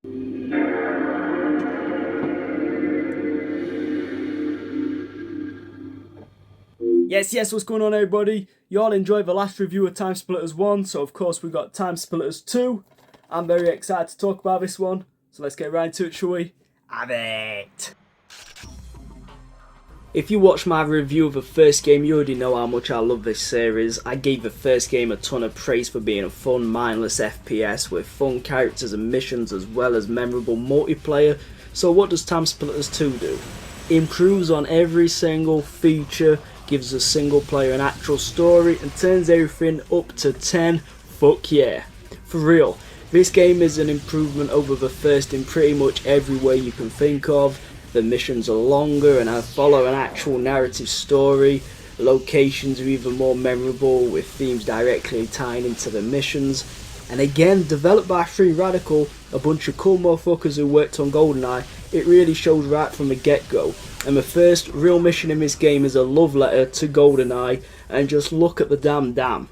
Yes, what's going on everybody? You all enjoyed the last review of Timesplitters 1, so of course we got Timesplitters 2. I'm very excited to talk about this one, so let's get right into it, shall we? Have it! If you watched my review of the first game, you already know how much I love this series. I gave the first game a ton of praise for being a fun, mindless FPS with fun characters and missions as well as memorable multiplayer. So what does Timesplitters 2 do? Improves on every single feature, gives a single player an actual story and turns everything up to 10. Fuck yeah. For real. This game is an improvement over the first in pretty much every way you can think of. The missions are longer and follow an actual narrative story. Locations are even more memorable with themes directly tying into the missions. And again, developed by Free Radical, a bunch of cool motherfuckers who worked on GoldenEye, it really shows right from the get-go. And the first real mission in this game is a love letter to GoldenEye, and just look at the damn.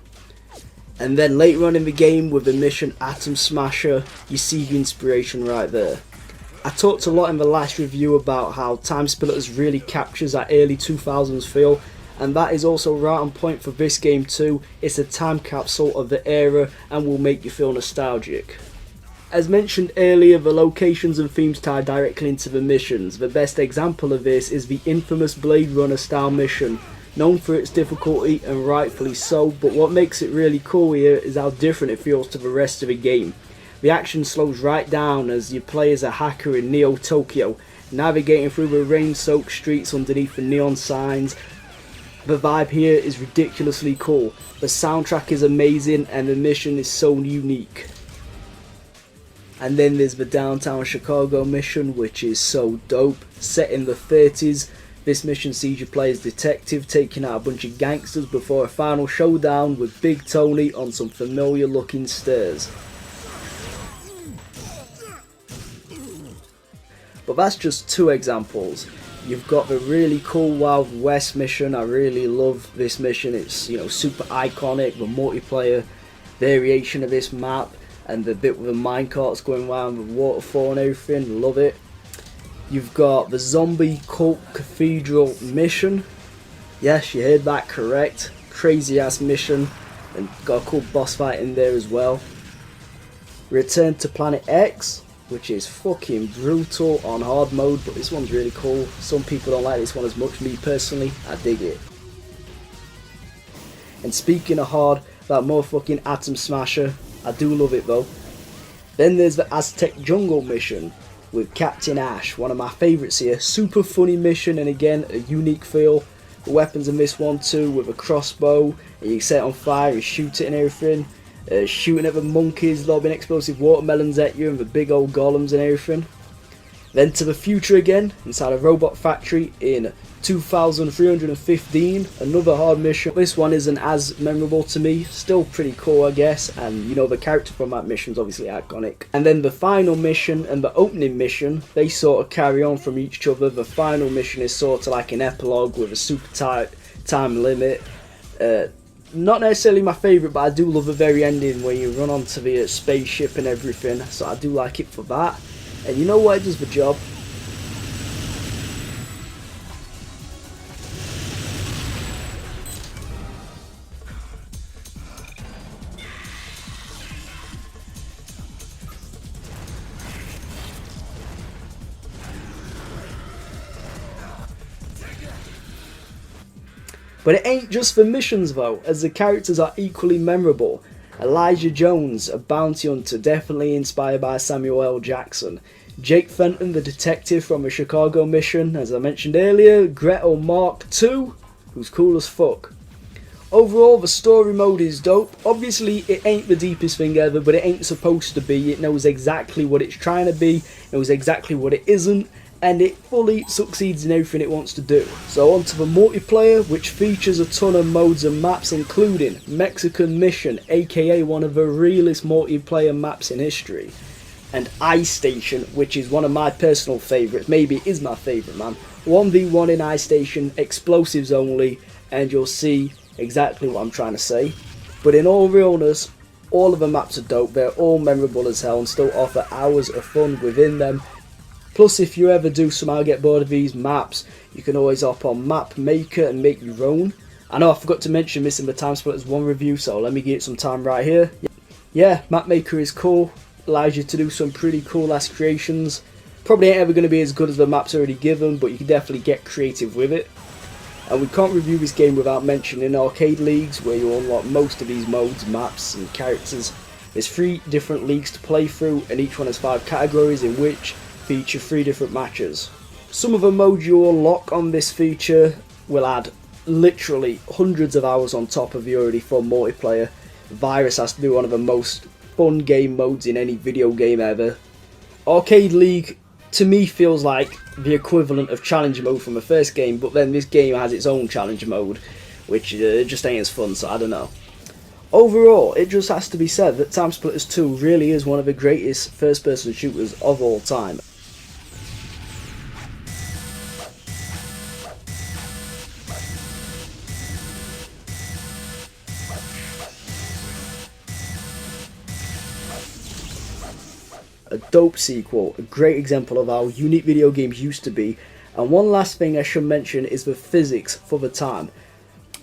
And then later on in the game with the mission Atom Smasher, you see the inspiration right there. I talked a lot in the last review about how Timesplitters really captures that early 2000s feel, and that is also right on point for this game too. It's a time capsule of the era and will make you feel nostalgic. As mentioned earlier, the locations and themes tie directly into the missions. The best example of this is the infamous Blade Runner style mission, known for its difficulty and rightfully so, but what makes it really cool here is how different it feels to the rest of the game. The action slows right down as you play as a hacker in Neo Tokyo, navigating through the rain-soaked streets underneath the neon signs. The vibe here is ridiculously cool, the soundtrack is amazing and the mission is so unique. And then there's the downtown Chicago mission, which is so dope. Set in the 30s, this mission sees you play as detective taking out a bunch of gangsters before a final showdown with Big Tony on some familiar looking stairs. But that's just two examples. You've got the really cool Wild West mission. I really love this mission. It's, super iconic. The multiplayer variation of this map and the bit with the minecarts going around the waterfall and everything. Love it. You've got the Zombie Cult Cathedral mission. Yes, you heard that correct. Crazy ass mission. And got a cool boss fight in there as well. Return to Planet X, which is fucking brutal on hard mode, but this one's really cool. Some people don't like this one as much. Me personally, I dig it. And speaking of hard, that motherfucking Atom Smasher, I do love it though. Then there's the Aztec Jungle mission with Captain Ash, one of my favourites here. Super funny mission and again a unique feel. The weapons in this one too, with a crossbow, and you set it on fire, you shoot it and everything. Shooting at the monkeys, lobbing explosive watermelons at you and the big old golems and everything. Then to the future again, inside a robot factory in 2315, another hard mission. This one isn't as memorable to me, still pretty cool I guess, and the character from that mission is obviously iconic. And then the final mission and the opening mission, they sort of carry on from each other. The final mission is sort of like an epilogue with a super tight time limit. Not necessarily my favourite, but I do love the very ending where you run onto the spaceship and everything, so I do like it for that. And you know what, it does the job. But it ain't just for missions though, as the characters are equally memorable. Elijah Jones, a bounty hunter, definitely inspired by Samuel L. Jackson. Jake Fenton, the detective from a Chicago mission, as I mentioned earlier. Gretel Mark II, who's cool as fuck. Overall, the story mode is dope. Obviously, it ain't the deepest thing ever, but it ain't supposed to be. It knows exactly what it's trying to be, it knows exactly what it isn't, and it fully succeeds in everything it wants to do. So on to the multiplayer, which features a ton of modes and maps, including Mexican Mission, aka one of the realest multiplayer maps in history, and Ice Station, which is one of my personal favourites. Maybe it is my favourite, man. 1v1 in Ice Station, explosives only, and you'll see exactly what I'm trying to say. But in all realness, All of the maps are dope, they're all memorable as hell and still offer hours of fun within them. Plus, if you ever do somehow get bored of these maps, you can always hop on Map Maker and make your own. I know I forgot to mention this in the Timesplitters 1 review, so let me give it some time right here. Yeah, Map Maker is cool, allows you to do some pretty cool ass creations. Probably ain't ever going to be as good as the maps already given, but you can definitely get creative with it. And we can't review this game without mentioning arcade leagues, where you unlock most of these modes, maps and characters. There's 3 different leagues to play through, and each one has 5 categories in which feature 3 different matches. Some of the modes you unlock on this feature will add literally hundreds of hours on top of the already fun multiplayer. Virus has to do one of the most fun game modes in any video game ever. Arcade League to me feels like the equivalent of challenge mode from the first game, but then this game has its own challenge mode, which just ain't as fun, so I don't know. Overall, it just has to be said that Timesplitters 2 really is one of the greatest first-person shooters of all time. A dope sequel, a great example of how unique video games used to be, and one last thing I should mention is the physics for the time.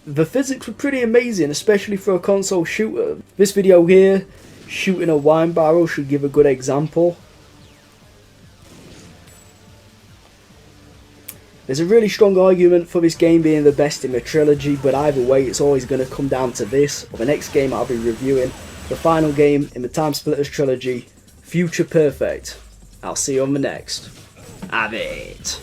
The physics were pretty amazing, especially for a console shooter. This video here, shooting a wine barrel, should give a good example. There's a really strong argument for this game being the best in the trilogy, but either way it's always going to come down to this, or the next game I'll be reviewing, the final game in the Timesplitters trilogy, Future Perfect. I'll see you on the next. Have it.